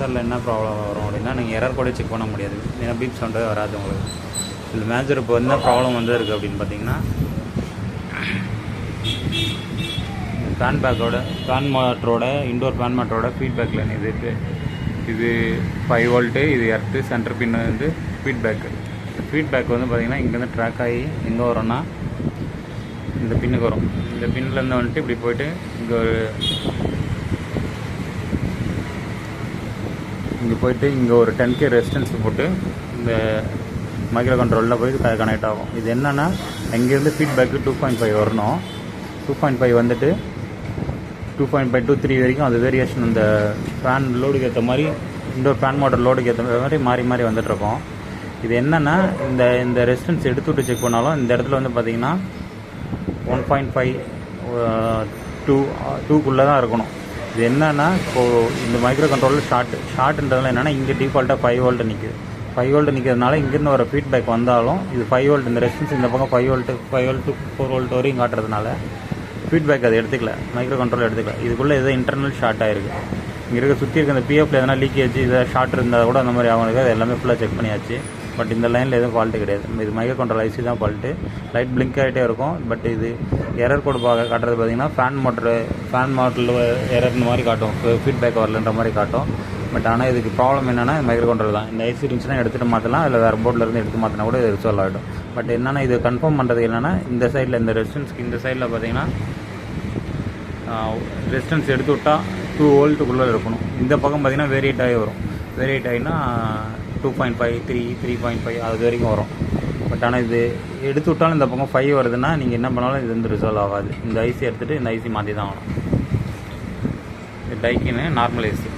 சென்சாரில் என்ன ப்ராப்ளம் வரும் அப்படின்னா நீங்கள் எரர் கூட செக் பண்ண முடியாது, ஏன்னா பீப் சவுண்டே வராது உங்களுக்கு. இதில் மேஜர் இப்போ என்ன ப்ராப்ளம் இருக்குது அப்படின்னு பார்த்தீங்கன்னா, ஃபேன் பேக்கோட ஃபேன் மோட்டரோட இன்டோர் ஃபேன் மோட்டரோட ஃபீட்பேக் லைன் இது 5 வோல்ட்டு, இது எர்த்து, சென்டர் பின் வந்து ஃபீட்பேக்கு. ஃபீட்பேக் வந்து பார்த்திங்கன்னா இங்கேருந்து ட்ராக் ஆகி எங்கே வரும்னா இந்த பின்னுக்கு வரும். இந்த பின்லேருந்து வந்துட்டு இப்படி போய்ட்டு இங்கே ஒரு 10K ரெசிஸ்டன்ஸ் போட்டு இந்த மைக்ரோ கண்ட்ரோலில் போய் கனெக்ட் ஆகும். இது என்னென்னா இங்கேருந்து ஃபீட்பேக்கு 2.5 வரணும். 2.5 வந்துட்டு 2.5 to 3 வரைக்கும் அது வேரியேஷன் இந்த ஃபேன் லோடுக்கு ஏற்ற மாதிரி, இண்டோர் ஃபேன் மோட்டர் லோடுக்கு ஏற்ற மாதிரி மாறி வந்துட்டுருக்கோம். இது என்னென்னா இந்த ரெசிஸ்டன்ஸ் எடுத்து விட்டு செக் பண்ணாலும் இந்த இடத்துல வந்து பார்த்திங்கன்னா 1.5 2க்குள்ளே தான் இருக்கணும். இது என்னென்னா இப்போது இந்த மைக்ரோ கண்ட்ரோலில் ஷார்ட்ன்றதுல என்னென்னா இங்கே டிஃபால்ட்டாக 5 வோல்ட் நிற்குது. 5 வோல்ட் நிற்கிறதுனால இங்கேருந்து வர ஃபீட்பேக் வந்தாலும் இது 5 வோல்ட், இந்த ரெசிஸ்டன்ஸ் இந்த பக்கம் 5 வோல்ட் to 4 வோல்ட் வரையும் காட்டுறதுனால ஃபீட்பேக் அதை எடுத்துக்கல, மைக்ரோ கண்ட்ரோல் எடுத்துக்கல. இதுக்குள்ளே எதோ இன்டர்னல் ஷார்ட் ஆகிருக்கு. இங்கே இருக்க சுற்றி இருக்க இந்த பிஎஃப்ல எதனா லீக்கேஜ் இதை ஷார்ட் இருந்தால் கூட அந்த மாதிரி அவங்களுக்கு அது எல்லாமே ஃபுல்லாக செக் பண்ணியாச்சு. பட் இந்த லைனில் எதுவும் ஃபால்ட்டு கிடையாது. இது மைக்ரோ கண்ட்ரோல் ஐசி தான் ஃபால்ட்டு. லைட் பிளிங்க் ஆகிட்டே இருக்கும். பட் இது எரர் கோடு காட்டுறது பார்த்திங்கன்னா ஃபேன் மோட்டரில் எரர் இந்த மாதிரி காட்டும், ஃபீட்பேக் வரலன்ற மாதிரி காட்டும். பட் ஆனால் இதுக்கு ப்ராப்ளம் என்னென்னா மைக்ரோ கண்ட்ரோல் தான். இந்த ஐசி இருந்துச்சுன்னா எடுத்துகிட்டு மாற்றலாம், இல்லை வேறு போர்ட்லேருந்து எடுத்து மாற்றினா கூட இது ரிசால்வ் ஆகிடும். பட் என்னென்னா இது கன்ஃபார்ம் பண்ணுறது என்னென்னா இந்த சைடில், இந்த ரெசிஸ்டன்ஸ்க்கு இந்த சைடில் பார்த்திங்கன்னா ரெசிஸ்டன்ஸ் எடுத்து விட்டால் 2 வோல்ட்டுக்குள்ளே இருக்கணும். இந்த பக்கம் பார்த்திங்கன்னா வேரியேட் ஆகி வரும். வேரியேட் ஆகினா 2.5 3.5 அது வரைக்கும் வரும். பட் ஆனால் இது எடுத்து விட்டாலும் இந்த பக்கம் 5 வருதுன்னா நீங்கள் என்ன பண்ணாலும் இது வந்து ரிசால்வ் ஆகாது. இந்த ஐசி எடுத்துகிட்டு இந்த ஐசி மாற்றி தான் ஆகணும். இது டைக்கின்னு நார்மல் ஐசி.